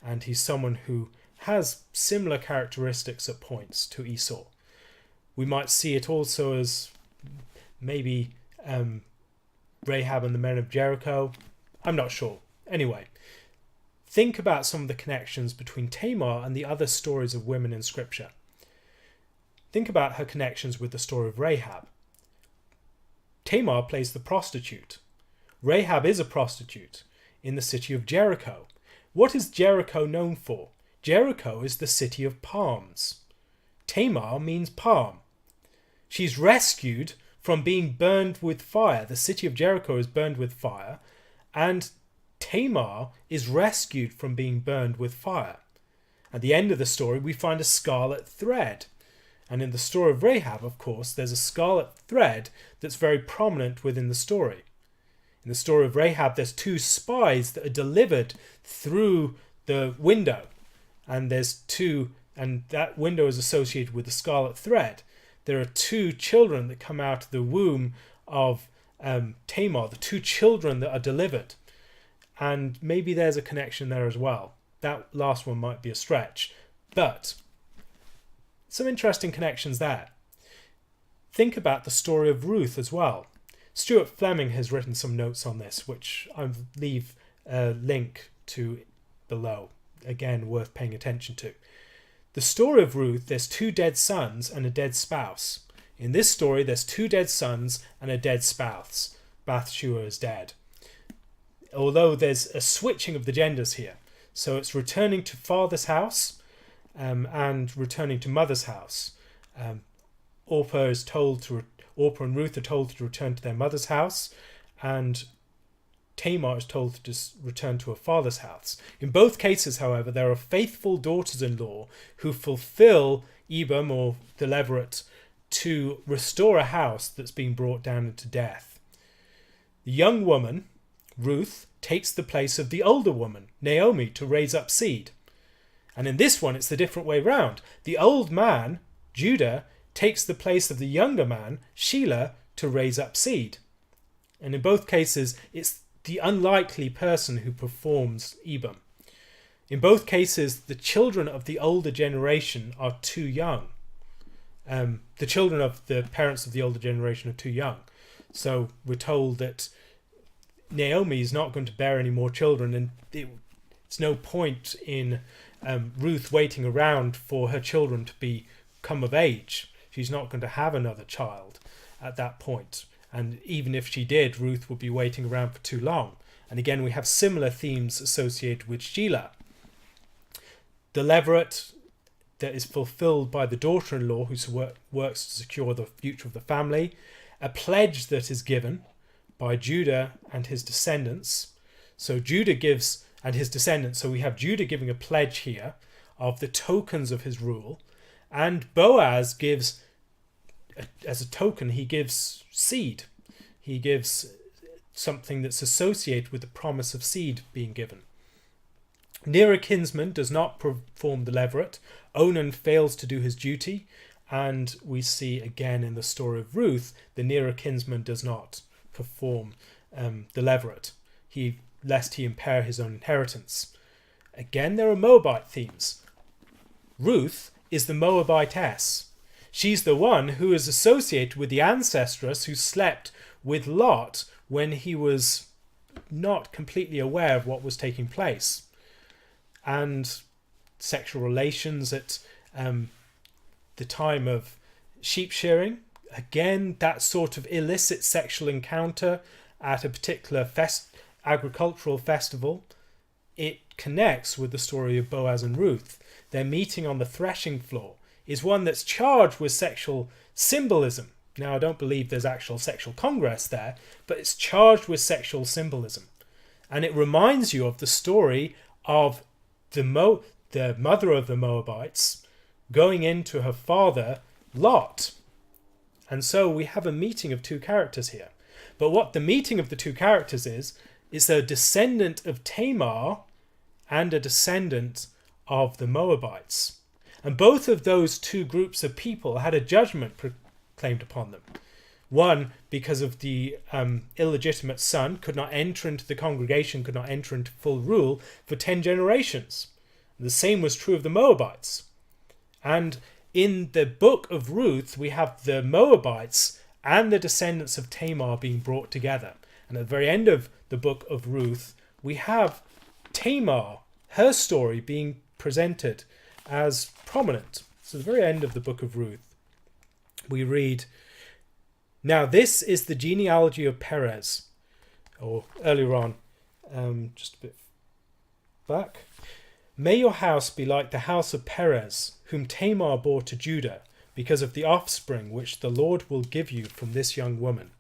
And he's someone who has similar characteristics at points to Esau. We might see it also as maybe Rahab and the men of Jericho. I'm not sure. Anyway, think about some of the connections between Tamar and the other stories of women in Scripture. Think about her connections with the story of Rahab. Tamar plays the prostitute. Rahab is a prostitute in the city of Jericho. What is Jericho known for? Jericho is the city of palms. Tamar means palm. She's rescued from being burned with fire. The city of Jericho is burned with fire, and Tamar is rescued from being burned with fire. At the end of the story, we find a scarlet thread. And in the story of Rahab, of course, there's a scarlet thread that's very prominent within the story. In the story of Rahab, there's two spies that are delivered through the window. And that window is associated with the scarlet thread. There are two children that come out of the womb of Tamar, the two children that are delivered. And maybe there's a connection there as well. That last one might be a stretch. But some interesting connections there. think about the story of Ruth as well. Stuart Fleming has written some notes on this, which I'll leave a link to below. Again, worth paying attention to. The story of Ruth, there's 2 dead sons and a dead spouse. In this story, there's 2 dead sons and a dead spouse. Bathsheba is dead. Although there's a switching of the genders here. So it's returning to father's house and returning to mother's house. Orpah and Ruth are told to return to their mother's house, and Tamar is told to just return to her father's house. In both cases, however, there are faithful daughters-in-law who fulfill Ibam, or the levirate, to restore a house that's been brought down into death. The young woman, Ruth, takes the place of the older woman, Naomi, to raise up seed. And in this one, it's the different way round. The old man, Judah, takes the place of the younger man, Shelah, to raise up seed. And in both cases, it's the unlikely person who performs Ibam. In both cases, the children of the older generation are too young. The children of the parents of the older generation are too young. So we're told that Naomi is not going to bear any more children, and it's no point in Ruth waiting around for her children to become of age. She's not going to have another child at that point. And even if she did, Ruth would be waiting around for too long. And again, we have similar themes associated with Shelah. The levirate that is fulfilled by the daughter-in-law who works to secure the future of the family. A pledge that is given by Judah and his descendants. So Judah gives, and his descendants, so we have Judah giving a pledge here of the tokens of his rule. And Boaz gives, as a token, he gives seed. He gives something that's associated with the promise of seed being given. Nearer kinsman does not perform the levirate. Onan fails to do his duty. And we see again in the story of Ruth, the nearer kinsman does not perform the levirate, lest he impair his own inheritance. Again, there are Moabite themes. Ruth is the Moabitess. She's the one who is associated with the ancestress who slept with Lot when he was not completely aware of what was taking place. And sexual relations at the time of sheep shearing. Again, that sort of illicit sexual encounter at a particular agricultural festival. It connects with the story of Boaz and Ruth. Their meeting on the threshing floor is one that's charged with sexual symbolism. Now, I don't believe there's actual sexual congress there, but it's charged with sexual symbolism. And it reminds you of the story of the mother of the Moabites going into her father, Lot. And so we have a meeting of 2 characters here. But what the meeting of the 2 characters is a descendant of Tamar and a descendant of the Moabites. And both of those 2 groups of people had a judgment proclaimed upon them. One, because of the illegitimate son, could not enter into the congregation, could not enter into full rule for 10 generations. The same was true of the Moabites. And in the book of Ruth, we have the Moabites and the descendants of Tamar being brought together. And at the very end of the book of Ruth, we have Tamar, her story, being presented as prominent. So at the very end of the book of Ruth, we read, "Now this is the genealogy of Perez," or earlier on, just a bit back. "May your house be like the house of Perez, whom Tamar bore to Judah, because of the offspring which the Lord will give you from this young woman."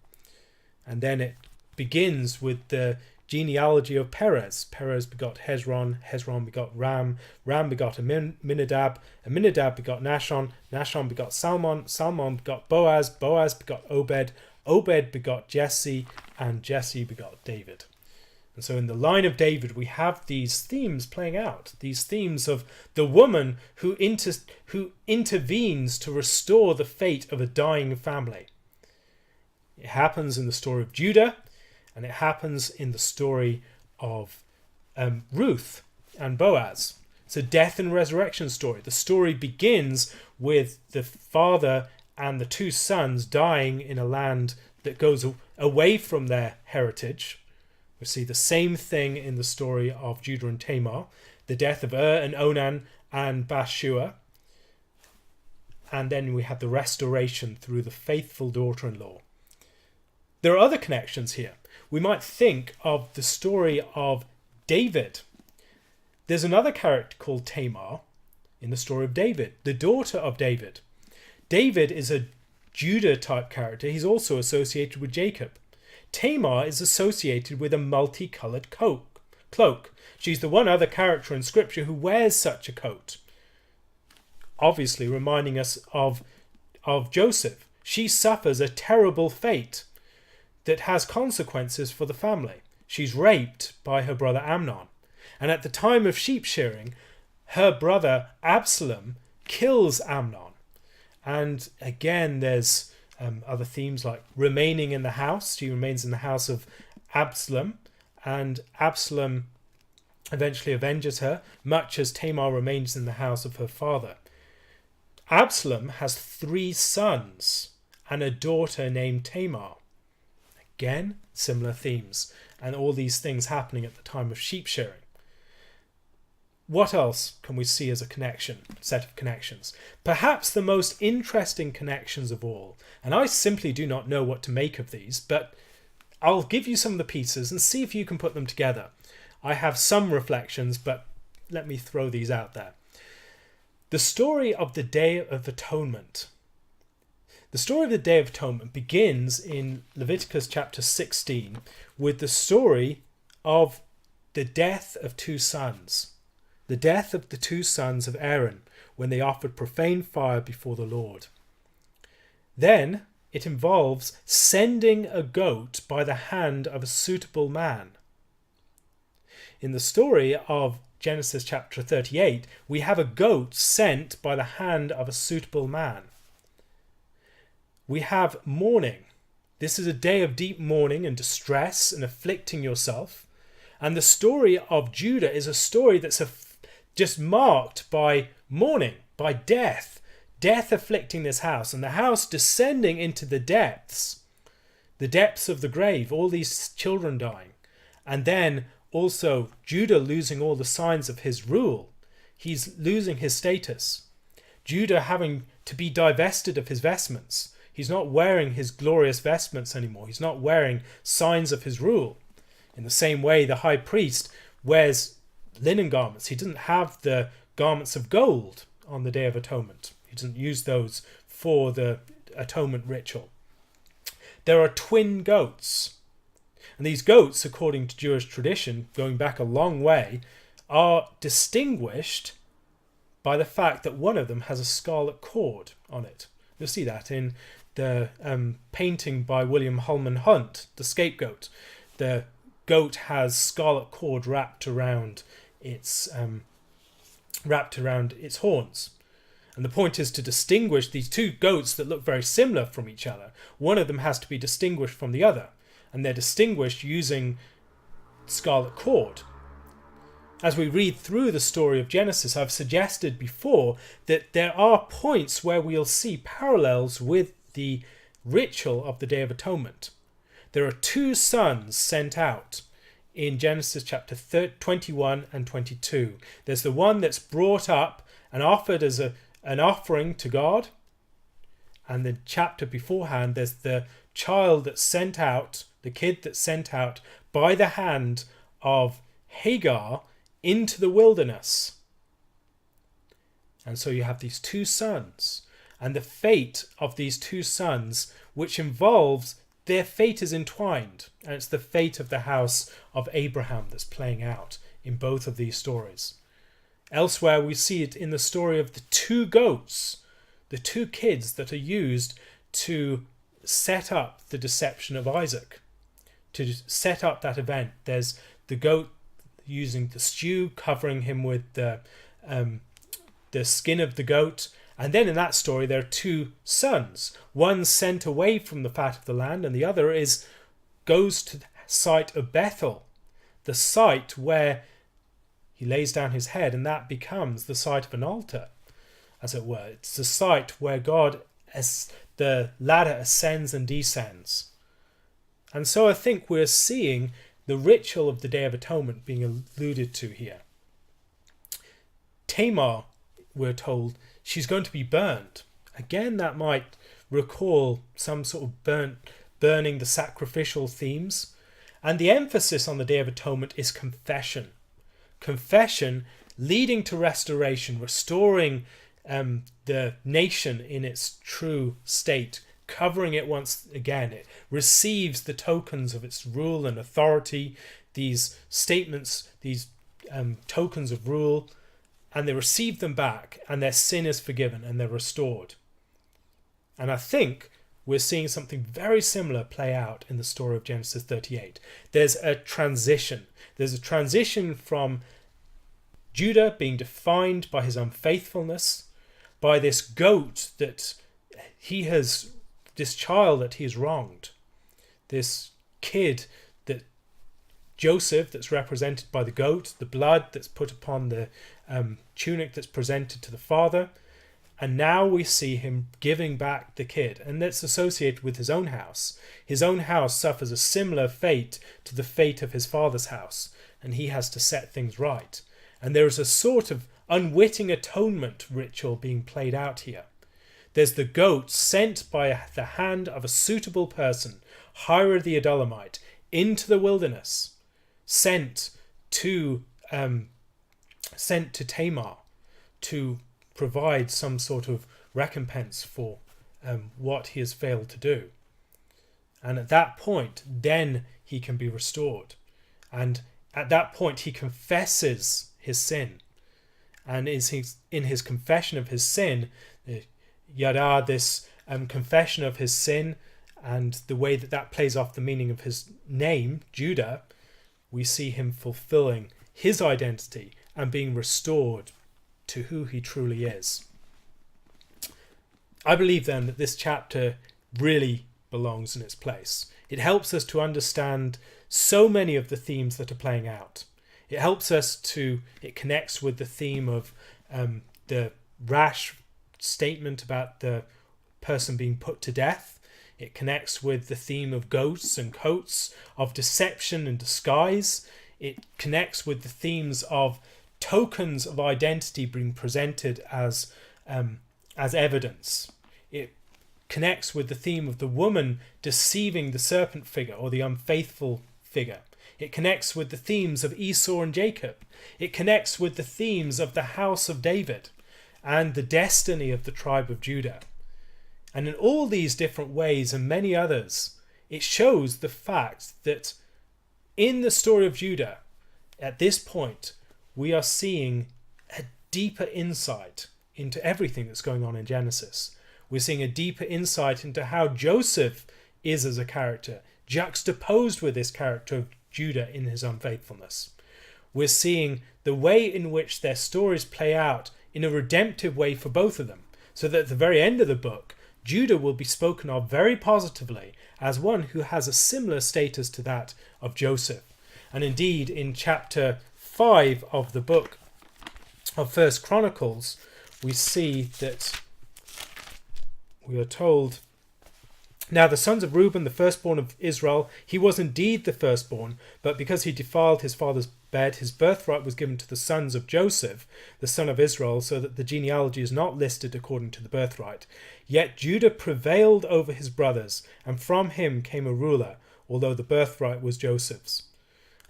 And then it begins with the genealogy of Perez. Perez begot Hezron, Hezron begot Ram, Ram begot Aminadab, Aminadab begot Nashon, Nashon begot Salmon, Salmon begot Boaz, Boaz begot Obed, Obed begot Jesse, and Jesse begot David. And so in the line of David, we have these themes playing out, these themes of the woman who intervenes to restore the fate of a dying family. It happens in the story of Judah, and it happens in the story of Ruth and Boaz. It's a death and resurrection story. The story begins with the father and the two sons dying in a land that goes away from their heritage. We see the same thing in the story of Judah and Tamar, the death of and Onan and Bathsheba. And then we have the restoration through the faithful daughter-in-law. There are other connections here. We might think of the story of David. There's another character called Tamar in the story of David, the daughter of David. David is a Judah type character. He's also associated with Jacob. Tamar is associated with a multicolored cloak. She's the one other character in Scripture who wears such a coat. Obviously reminding us of Joseph. She suffers a terrible fate that has consequences for the family. She's raped by her brother Amnon. And at the time of sheep shearing, her brother Absalom kills Amnon. And again, there's other themes like remaining in the house. She remains in the house of Absalom, and Absalom eventually avenges her, much as Tamar remains in the house of her father. Absalom has 3 sons and a daughter named Tamar. Again, similar themes, and all these things happening at the time of sheep shearing. What else can we see as a set of connections? Perhaps the most interesting connections of all, and I simply do not know what to make of these, but I'll give you some of the pieces and see if you can put them together. I have some reflections, but let me throw these out there. The story of the Day of Atonement. The story of the Day of Atonement begins in Leviticus chapter 16 with the story of the death of 2 sons. The death of the 2 sons of Aaron when they offered profane fire before the Lord. Then it involves sending a goat by the hand of a suitable man. In the story of Genesis chapter 38, we have a goat sent by the hand of a suitable man. We have mourning. This is a day of deep mourning and distress and afflicting yourself. And the story of Judah is a story that's just marked by mourning, by death afflicting this house, and the house descending into the depths of the grave, all these children dying. And then also Judah losing all the signs of his rule. He's losing his status. Judah having to be divested of his vestments. He's not wearing his glorious vestments anymore. He's not wearing signs of his rule. In the same way, the high priest wears linen garments. He doesn't have the garments of gold on the Day of Atonement. He doesn't use those for the atonement ritual. There are twin goats. And these goats, according to Jewish tradition, going back a long way, are distinguished by the fact that one of them has a scarlet cord on it. You'll see that in the painting by William Holman Hunt, The Scapegoat. The goat has scarlet cord wrapped around its horns. And the point is to distinguish these 2 goats that look very similar from each other. One of them has to be distinguished from the other. And they're distinguished using scarlet cord. As we read through the story of Genesis, I've suggested before that there are points where we'll see parallels with the ritual of the Day of Atonement. There are 2 sons sent out in Genesis chapter 21 and 22. There's the one that's brought up and offered as an offering to God. And the chapter beforehand, there's the child that's sent out, the kid that's sent out by the hand of Hagar into the wilderness. And so you have these 2 sons, and the fate of these 2 sons, which involves their fate is entwined, and it's the fate of the house of Abraham that's playing out in both of these stories. Elsewhere we see it in the story of the 2 goats, the 2 kids that are used to set up the deception of Isaac, to set up that event. There's the goat using the stew, covering him with the skin of the goat. And then in that story, there are 2 sons. One sent away from the fat of the land, and the other goes to the site of Bethel, the site where he lays down his head, and that becomes the site of an altar, as it were. It's the site where God the ladder ascends and descends. And so I think we're seeing the ritual of the Day of Atonement being alluded to here. Tamar, we're told, she's going to be burned. Again, that might recall some sort of burning the sacrificial themes. And the emphasis on the Day of Atonement is confession. Confession leading to restoration, restoring the nation in its true state, covering it once again. It receives the tokens of its rule and authority, these statements, these tokens of rule, and they receive them back, and their sin is forgiven, and they're restored. And I think we're seeing something very similar play out in the story of Genesis 38. There's a transition. There's a transition from Judah being defined by his unfaithfulness, by this goat that this child that he has wronged, this kid that Joseph that's represented by the goat, the blood that's put upon the tunic that's presented to the father, and now we see him giving back the kid, and that's associated with his own house. His own house suffers a similar fate to the fate of his father's house, and he has to set things right. And there is a sort of unwitting atonement ritual being played out here. There's the goat sent by the hand of a suitable person, Hira the Adullamite, into the wilderness, sent to Tamar to provide some sort of recompense for what he has failed to do. And at that point, then he can be restored. And at that point, he confesses his sin. And in his confession of his sin, Yada, this confession of his sin, and the way that plays off the meaning of his name, Judah, we see him fulfilling his identity and being restored to who he truly is. I believe then that this chapter really belongs in its place. It helps us to understand so many of the themes that are playing out. It connects with the theme of the rash statement about the person being put to death. It connects with the theme of ghosts and coats, of deception and disguise. It connects with the themes of tokens of identity being presented as evidence. It connects with the theme of the woman deceiving the serpent figure or the unfaithful figure. It connects with the themes of Esau and Jacob. It connects with the themes of the house of David and the destiny of the tribe of Judah. And in all these different ways and many others, it shows the fact that in the story of Judah, at this point, we are seeing a deeper insight into everything that's going on in Genesis. We're seeing a deeper insight into how Joseph is as a character, juxtaposed with this character of Judah in his unfaithfulness. We're seeing the way in which their stories play out in a redemptive way for both of them, so that at the very end of the book, Judah will be spoken of very positively as one who has a similar status to that of Joseph. And indeed, in chapter 5 of the book of 1 Chronicles, we see that we are told, "Now the sons of Reuben, the firstborn of Israel, he was indeed the firstborn, but because he defiled his father's bed, his birthright was given to the sons of Joseph, the son of Israel, so that the genealogy is not listed according to the birthright. Yet Judah prevailed over his brothers, and from him came a ruler, although the birthright was Joseph's."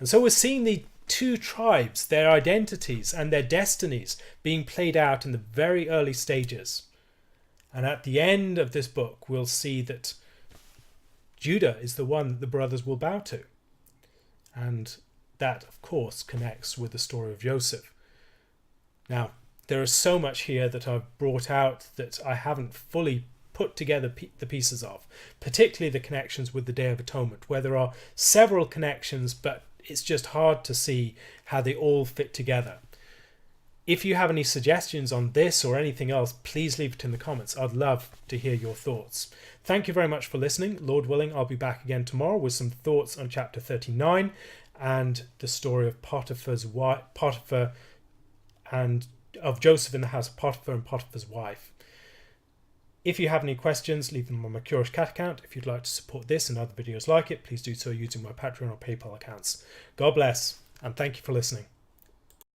And so we're seeing the two tribes, their identities and their destinies being played out in the very early stages. And at the end of this book, we'll see that Judah is the one that the brothers will bow to. And that, of course, connects with the story of Joseph. Now, there is so much here that I've brought out that I haven't fully put together the pieces of, particularly the connections with the Day of Atonement, where there are several connections, but it's just hard to see how they all fit together. If you have any suggestions on this or anything else, please leave it in the comments. I'd love to hear your thoughts. Thank you very much for listening. Lord willing, I'll be back again tomorrow with some thoughts on chapter 39 and the story of Potiphar and of Joseph in the house of Potiphar and Potiphar's wife. If you have any questions, leave them on my Curious Cat account. If you'd like to support this and other videos like it, please do so using my Patreon or PayPal accounts. God bless, and thank you for listening.